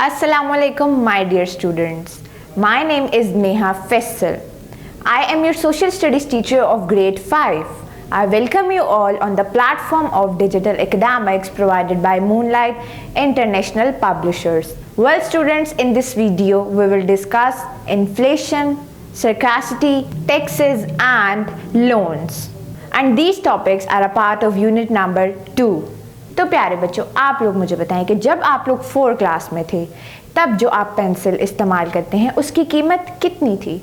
Assalamualaikum, my dear students. My name is Neha Faisal. I am your social studies teacher of grade 5. I welcome you all on the platform of digital academics provided by Moonlight International Publishers. Well, students, in this video we will discuss inflation, scarcity, taxes and loans. And these topics are a part of unit number 2. तो प्यारे बच्चों, आप लोग मुझे बताएं कि जब आप लोग 4 क्लास में थे तब जो आप पेंसिल इस्तेमाल करते हैं उसकी कीमत कितनी थी?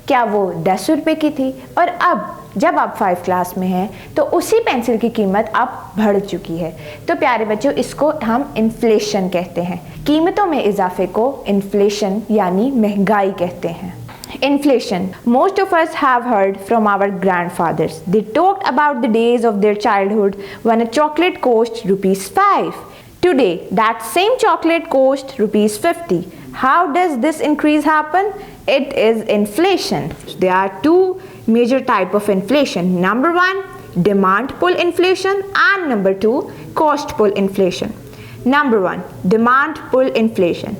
क्या वो 10 रुपये की थी? और अब जब आप 5 क्लास में हैं तो उसी पेंसिल की कीमत अब बढ़ चुकी है। तो प्यारे बच्चों, इसको हम इन्फ्लेशन कहते हैं। कीमतों में इजाफे को इन्फ्लेशन यानी महंगाई कहते हैं। Inflation. Most of us have heard from our grandfathers. They talked about the days of their childhood when a chocolate cost ₹5. Today, that same chocolate costs ₹50. How does this increase happen? It is inflation. There are two major types of inflation. Number 1, demand pull inflation, and number 2, cost pull inflation. Number 1, demand pull inflation.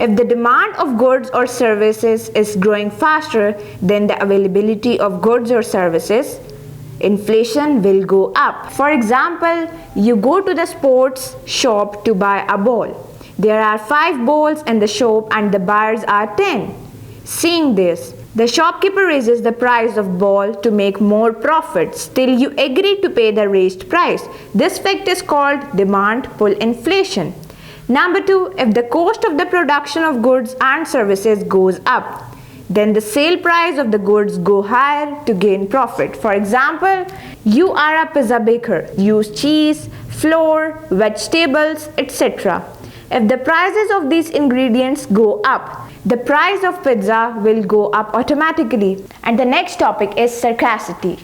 If the demand of goods or services is growing faster than the availability of goods or services, inflation will go up. For example, you go to the sports shop to buy a ball. There are 5 balls in the shop and the buyers are 10. Seeing this, the shopkeeper raises the price of ball to make more profit. Still, you agree to pay the raised price. This fact is called demand pull inflation. Number 2, if the cost of the production of goods and services goes up, then the sale price of the goods go higher to gain profit. For example, you are a pizza baker. Use cheese, flour, vegetables, etc. If the prices of these ingredients go up, the price of pizza will go up automatically. And the next topic is scarcity.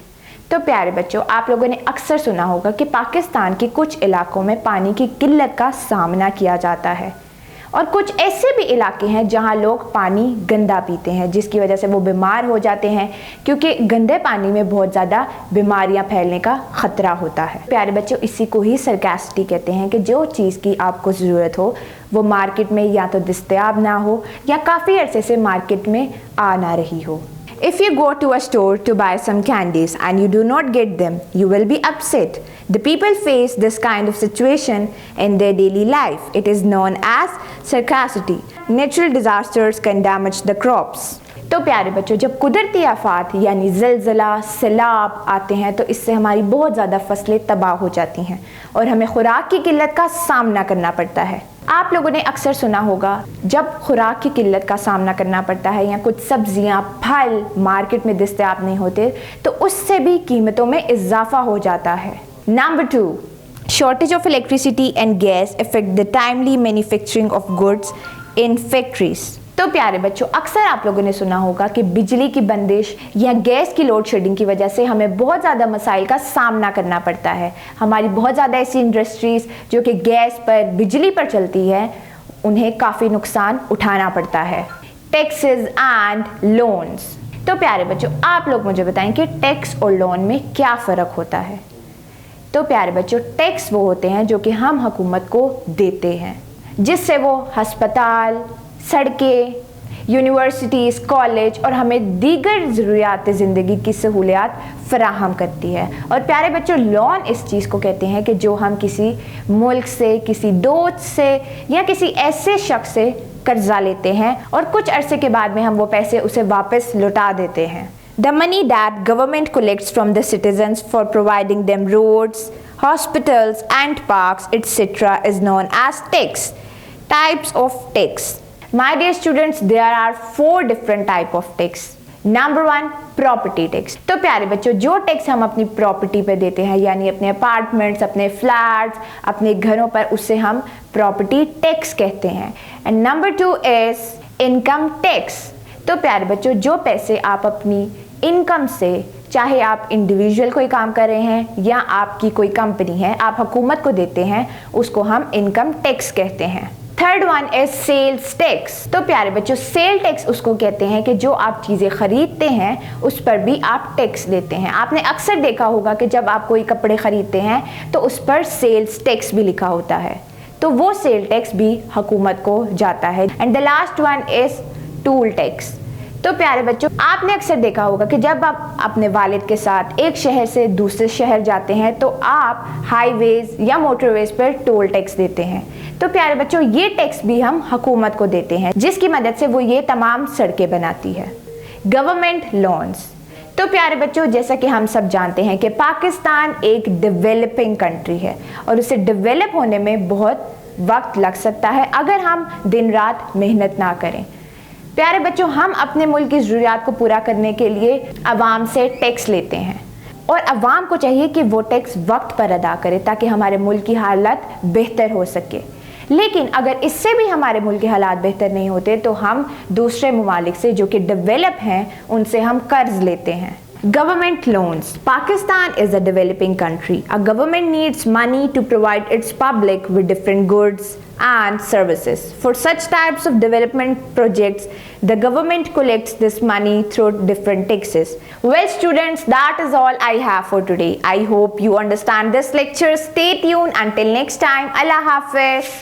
तो प्यारे बच्चों, आप लोगों ने अक्सर सुना होगा कि पाकिस्तान के कुछ इलाकों में पानी की किल्लत का सामना किया जाता है और कुछ ऐसे भी इलाके हैं जहां लोग पानी गंदा पीते हैं, जिसकी वजह से वो बीमार हो जाते हैं क्योंकि गंदे पानी में बहुत ज़्यादा बीमारियां फैलने का ख़तरा होता है। प्यारे बच्चों, इसी को ही स्कैर्सिटी कहते हैं कि जो चीज़ की आपको ज़रूरत हो वो मार्केट में या तो दस्तयाब ना हो या काफ़ी अरसे से मार्केट में आ ना रही हो। If you go to a store to buy some candies and you do not get them, you will be upset. The people face this kind of situation in their daily life. It is known as scarcity. Natural disasters can damage the crops. तो प्यारे बच्चों, जब कुदरती आफात यानी ज़लज़ला, सैलाब आते हैं तो इससे हमारी बहुत ज़्यादा फसलें तबाह हो जाती हैं और हमें खुराक की किल्लत का सामना करना पड़ता है। आप लोगों ने अक्सर सुना होगा जब खुराक की किल्लत का सामना करना पड़ता है या कुछ सब्जियां, फल मार्केट में दस्तयाब नहीं होते तो उससे भी कीमतों में इजाफा हो जाता है। Number 2, shortage of electricity and gas affect the timely manufacturing of goods in factories. तो प्यारे बच्चों, अक्सर आप लोगों ने सुना होगा कि बिजली की बंदिश या गैस की लोड शेडिंग की वजह से हमें बहुत ज़्यादा मसाइल का सामना करना पड़ता है। हमारी बहुत ज़्यादा ऐसी इंडस्ट्रीज़ जो कि गैस पर, बिजली पर चलती है, उन्हें काफ़ी नुकसान उठाना पड़ता है। Taxes and loans. तो प्यारे बच्चों, आप लोग मुझे बताएं कि टैक्स और लोन में क्या फ़र्क होता है? तो प्यारे बच्चों, टैक्स वो होते हैं जो कि हम हुकूमत को देते हैं, जिससे वो हस्पताल, सड़कें, यूनिवर्सिटीज़, कॉलेज और हमें दीगर ज़रूरियात ज़िंदगी की सहूलियात फ़राहम करती है। और प्यारे बच्चों, लोन इस चीज़ को कहते हैं कि जो हम किसी मुल्क से, किसी दोस्त से या किसी ऐसे शख्स से कर्जा लेते हैं और कुछ अरसे के बाद में हम वो पैसे उसे वापस लौटा देते हैं। The money that government collects from the citizens for providing them roads, hospitals and parks, etc. is known as tax. Types of tax. My dear students, there are 4 different type of tax. Number 1, property tax. तो प्यारे बच्चों, जो tax हम अपनी property पे देते हैं यानी अपने अपार्टमेंट्स, अपने फ्लैट्स, अपने घरों पर, उससे हम प्रॉपर्टी टैक्स कहते हैं। And number 2 is income tax. तो प्यारे बच्चों, जो पैसे आप अपनी इनकम से, चाहे आप इंडिविजुअल कोई काम कर रहे हैं या आपकी कोई कंपनी है, आप हुकूमत को देते हैं, उसको हम इनकम टैक्स कहते हैं। Third one is sales tax. तो प्यारे बच्चों, सेल टैक्स उसको कहते हैं कि जो आप चीज़ें खरीदते हैं उस पर भी आप टैक्स देते हैं। आपने अक्सर देखा होगा कि जब आप कोई कपड़े खरीदते हैं तो उस पर सेल्स टैक्स भी लिखा होता है। तो वो सेल टैक्स भी हुकूमत को जाता है। And the last one is toll tax. तो प्यारे बच्चों, आपने अक्सर देखा होगा कि जब आप अपने वालिद के साथ एक शहर से दूसरे शहर जाते हैं तो आप हाईवेज या मोटरवेज पर टोल टैक्स देते हैं। तो प्यारे बच्चों, ये टैक्स भी हम हुकूमत को देते हैं, जिसकी मदद से वो ये तमाम सड़कें बनाती है। Government loans. तो प्यारे बच्चों, जैसा कि हम सब जानते हैं कि पाकिस्तान एक डेवलपिंग कंट्री है और उसे डेवलप होने में बहुत वक्त लग सकता है अगर हम दिन रात मेहनत ना करें। प्यारे बच्चों, हम अपने मुल्क की ज़रूरियात को पूरा करने के लिए अवाम से टैक्स लेते हैं और अवाम को चाहिए कि वो टैक्स वक्त पर अदा करे ताकि हमारे मुल्क की हालत बेहतर हो सके। लेकिन अगर इससे भी हमारे मुल्क के हालात बेहतर नहीं होते तो हम दूसरे ममालिक से जो कि डेवलप हैं उनसे हम कर्ज लेते हैं। Government loans. Pakistan is a developing country. A government needs money to provide its public with different goods and services. For such types of development projects, the government collects this money through different taxes. Well, students, that is all I have for today. I hope you understand this lecture. Stay tuned until next time. Allah Hafiz.